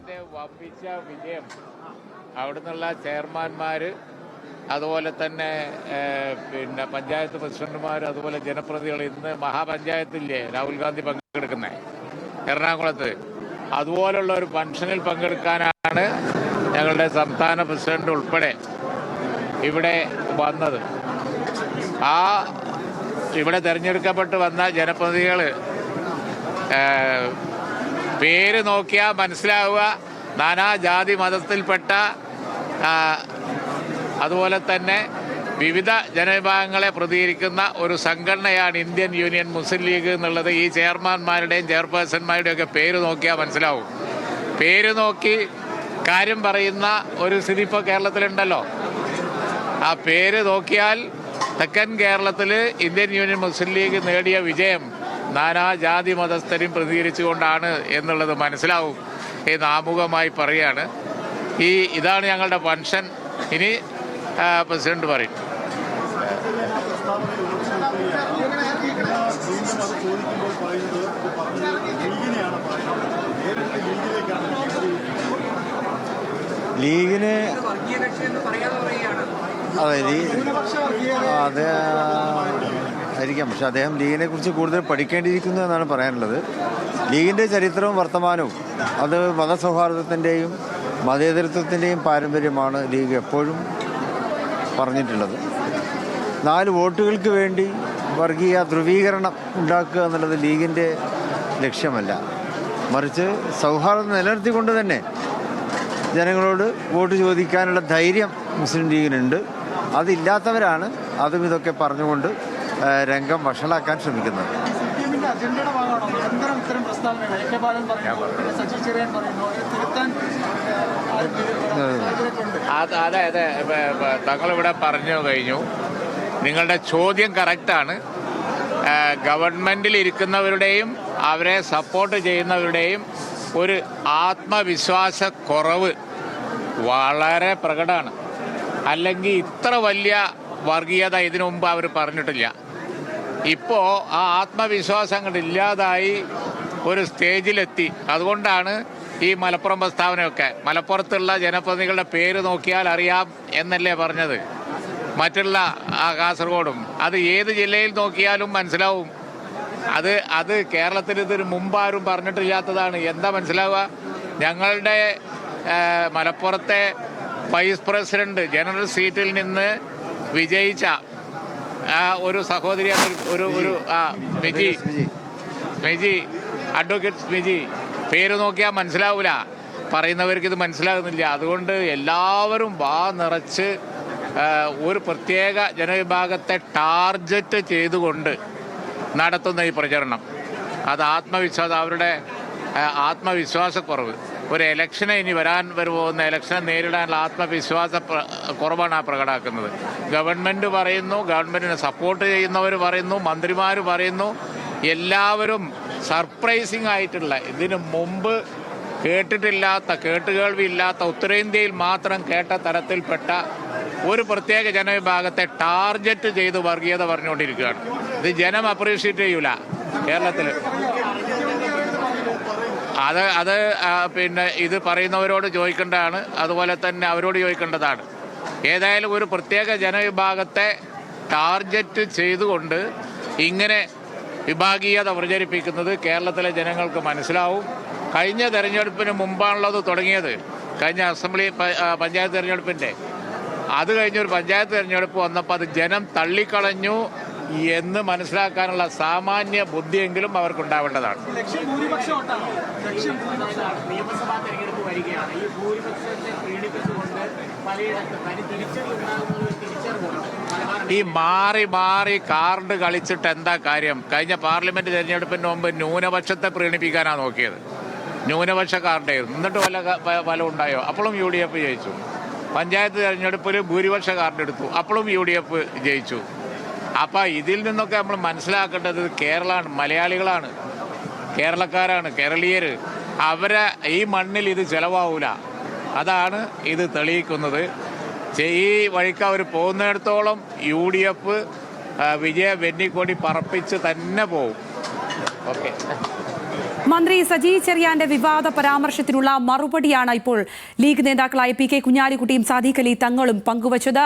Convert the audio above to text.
ന്റെ വമ്പിച്ച വിജയം അവിടുന്നുള്ള ചെയർമാൻമാർ, അതുപോലെ തന്നെ പിന്നെ പഞ്ചായത്ത് പ്രസിഡന്റുമാർ, അതുപോലെ ജനപ്രതിനിധികൾ, ഇന്ന് മഹാപഞ്ചായത്തില്ലേ രാഹുൽ ഗാന്ധി പങ്കെടുക്കുന്നത് എറണാകുളത്ത്, അതുപോലുള്ള ഒരു ഫംഗ്ഷനിൽ പങ്കെടുക്കാനാണ് ഞങ്ങളുടെ സംസ്ഥാന പ്രസിഡന്റ് ഉൾപ്പെടെ ഇവിടെ വന്നത്. ഇവിടെ തിരഞ്ഞെടുക്കപ്പെട്ട് വന്ന ജനപ്രതിനിധികൾ പേര് നോക്കിയാൽ മനസ്സിലാവുക നാനാജാതി മതത്തിൽപ്പെട്ട, അതുപോലെ തന്നെ വിവിധ ജനവിഭാഗങ്ങളെ പ്രതികരിക്കുന്ന ഒരു സംഘടനയാണ് ഇന്ത്യൻ യൂണിയൻ മുസ്ലിം ലീഗ് എന്നുള്ളത് ഈ ചെയർമാൻമാരുടെയും ചെയർപേഴ്സൺമാരുടെയും ഒക്കെ പേര് നോക്കിയാൽ മനസ്സിലാവും. പേര് നോക്കി കാര്യം പറയുന്ന ഒരു സ്ഥിതി ഇപ്പോൾ കേരളത്തിലുണ്ടല്ലോ. ആ പേര് നോക്കിയാൽ തെക്കൻ കേരളത്തിൽ ഇന്ത്യൻ യൂണിയൻ മുസ്ലിം ലീഗ് നേടിയ വിജയം നാനാജാതി മതസ്ഥരും പ്രതികരിച്ചുകൊണ്ടാണ് എന്നുള്ളത് മനസ്സിലാവും എന്ന് ആമുഖമായി പറയുകയാണ്. ഇതാണ് ഞങ്ങളുടെ ഫംഗ്ഷൻ. ഇനി പ്രസിഡന്റ് പറയും. ലീഗിന് അതെ ആയിരിക്കാം, പക്ഷെ അദ്ദേഹം ലീഗിനെ കുറിച്ച് കൂടുതൽ പഠിക്കേണ്ടിയിരിക്കുന്നു എന്നാണ് പറയാനുള്ളത്. ലീഗിൻ്റെ ചരിത്രവും വർത്തമാനവും അത് മതസൗഹാർദ്ദത്തിൻ്റെയും മതേതരത്വത്തിൻ്റെയും പാരമ്പര്യമാണ് ലീഗ് എപ്പോഴും പറഞ്ഞിട്ടുള്ളത്. 4 വോട്ടുകൾക്ക് വേണ്ടി വർഗീയ ധ്രുവീകരണം ഉണ്ടാക്കുക എന്നുള്ളത് ലീഗിൻ്റെ ലക്ഷ്യമല്ല, മറിച്ച് സൗഹാർദ്ദം നിലനിർത്തിക്കൊണ്ട് തന്നെ ജനങ്ങളോട് വോട്ട് ചോദിക്കാനുള്ള ധൈര്യം മുസ്ലിം ലീഗിനുണ്ട്. അതില്ലാത്തവരാണ് അതും ഇതൊക്കെ പറഞ്ഞുകൊണ്ട് രംഗം വഷളാക്കാൻ ശ്രമിക്കുന്നത്. അതായത് തങ്ങളിവിടെ പറഞ്ഞു കഴിഞ്ഞു. നിങ്ങളുടെ ചോദ്യം കറക്റ്റാണ്. ഗവൺമെൻറ്റിൽ ഇരിക്കുന്നവരുടെയും അവരെ സപ്പോർട്ട് ചെയ്യുന്നവരുടെയും ഒരു ആത്മവിശ്വാസക്കുറവ് വളരെ പ്രകടമാണ്. അല്ലെങ്കിൽ ഇത്ര വലിയ വർഗീയത ഇതിനു മുമ്പ് അവർ പറഞ്ഞിട്ടില്ല. ഇപ്പോൾ ആ ആത്മവിശ്വാസം അങ്ങോട്ട് ഇല്ലാതായി ഒരു സ്റ്റേജിലെത്തി. അതുകൊണ്ടാണ് ഈ മലപ്പുറം പ്രസ്താവനയൊക്കെ. മലപ്പുറത്തുള്ള ജനപ്രതിനിധികളുടെ പേര് നോക്കിയാൽ അറിയാം എന്നല്ലേ പറഞ്ഞത്. മറ്റുള്ള കാസർഗോഡും അത് ഏത് ജില്ലയിൽ നോക്കിയാലും മനസ്സിലാവും. അത് കേരളത്തിൽ ഇതിന് മുമ്പാരും പറഞ്ഞിട്ടില്ലാത്തതാണ്. എന്താ മനസ്സിലാവുക? ഞങ്ങളുടെ മലപ്പുറത്തെ വൈസ് പ്രസിഡന്റ് ജനറൽ സീറ്റിൽ നിന്ന് വിജയിച്ച ഒരു സഹോദരിയാണ് ഒരു മിജി അഡ്വക്കേറ്റ് മിജി. പേര് നോക്കിയാൽ മനസ്സിലാവില്ല, പറയുന്നവർക്ക് ഇത് മനസ്സിലാകുന്നില്ല. അതുകൊണ്ട് എല്ലാവരും വാ നിറച്ച് ഒരു പ്രത്യേക ജനവിഭാഗത്തെ ടാർഗറ്റ് ചെയ്തുകൊണ്ട് നടത്തുന്ന ഈ പ്രചരണം, അത് അവരുടെ ആത്മവിശ്വാസക്കുറവ്. ഒരു ഇലക്ഷനെ ഇനി പോകുന്ന ഇലക്ഷനെ നേരിടാനുള്ള ആത്മവിശ്വാസ കുറവാണ് പ്രകടമാക്കുന്നത്. ഗവൺമെൻറ് പറയുന്നു, ഗവൺമെൻറ്റിനെ സപ്പോർട്ട് ചെയ്യുന്നവർ പറയുന്നു, മന്ത്രിമാർ പറയുന്നു, എല്ലാവരും സർപ്രൈസിങ് ആയിട്ടുള്ള, ഇതിനു മുമ്പ് കേട്ടിട്ടില്ലാത്ത, കേട്ടുകേൾവിയില്ലാത്ത, ഉത്തരേന്ത്യയിൽ മാത്രം കേട്ട തരത്തിൽപ്പെട്ട ഒരു പ്രത്യേക ജനവിഭാഗത്തെ ടാർഗറ്റ് ചെയ്ത് വർഗീയത പറഞ്ഞുകൊണ്ടിരിക്കുകയാണ്. ഇത് ജനം അപ്രീഷിയേറ്റ് ചെയ്യൂല കേരളത്തിൽ. അത് പിന്നെ ഇത് പറയുന്നവരോട് ചോദിക്കേണ്ടതാണ്, അതുപോലെ തന്നെ അവരോട് ചോദിക്കേണ്ടതാണ്. ഏതായാലും ഒരു പ്രത്യേക ജനവിഭാഗത്തെ ടാർഗറ്റ് ചെയ്തുകൊണ്ട് ഇങ്ങനെ വിഭാഗീയത പ്രചരിപ്പിക്കുന്നത് കേരളത്തിലെ ജനങ്ങൾക്ക് മനസ്സിലാവും. കഴിഞ്ഞ തെരഞ്ഞെടുപ്പിന് മുമ്പാണുള്ളത് തുടങ്ങിയത്. കഴിഞ്ഞ അസംബ്ലി പഞ്ചായത്ത് തെരഞ്ഞെടുപ്പിൻ്റെ അത് കഴിഞ്ഞൊരു പഞ്ചായത്ത് തെരഞ്ഞെടുപ്പ് വന്നപ്പോൾ അത് ജനം തള്ളിക്കളഞ്ഞു എന്ന് മനസ്സിലാക്കാനുള്ള സാമാന്യ ബുദ്ധിയെങ്കിലും അവർക്കുണ്ടാവേണ്ടതാണ്. നിയമസഭാ തെരഞ്ഞെടുപ്പ് വരികയാണ്. ഈ ഭൂരിപക്ഷത്തെ പീഡിപ്പിച്ചുകൊണ്ട് ഈ മാറി മാറി കാർഡ് കളിച്ചിട്ട് എന്താ കാര്യം? കഴിഞ്ഞ പാർലമെന്റ് തെരഞ്ഞെടുപ്പിന് മുമ്പ് ന്യൂനപക്ഷത്തെ പ്രീണിപ്പിക്കാനാണ് നോക്കിയത്. ന്യൂനപക്ഷ കാർഡായിരുന്നു. എന്നിട്ട് വല്ല ഉണ്ടായോ? അപ്പോഴും UDF ജയിച്ചു. പഞ്ചായത്ത് തെരഞ്ഞെടുപ്പിൽ ഭൂരിപക്ഷ കാർഡ് എടുത്തു, അപ്പോഴും UDF ജയിച്ചു. അപ്പം ഇതിൽ നിന്നൊക്കെ നമ്മൾ മനസ്സിലാക്കേണ്ടത് കേരളമാണ്, മലയാളികളാണ്, കേരളക്കാരാണ്, കേരളീയർ. അവരെ ഈ മണ്ണിൽ ഇത് ചിലവാവൂല. അതാണ് ഇത് തെളിയിക്കുന്നത്. ഈ വഴിക്ക് അവർ പോകുന്നിടത്തോളം UDF വിജയ വെന്നിക്കൊടി പറപ്പിച്ച് തന്നെ പോവും. ഓക്കെ. മന്ത്രി സജി ചെറിയാന്റെ വിവാദ പരാമർശത്തിനുള്ള മറുപടിയാണ് ഇപ്പോൾ ലീഗ് നേതാക്കളായ പി കെ കുഞ്ഞാലിക്കുട്ടിയും സാദിഖ് അലി തങ്ങളും പങ്കുവച്ചത്.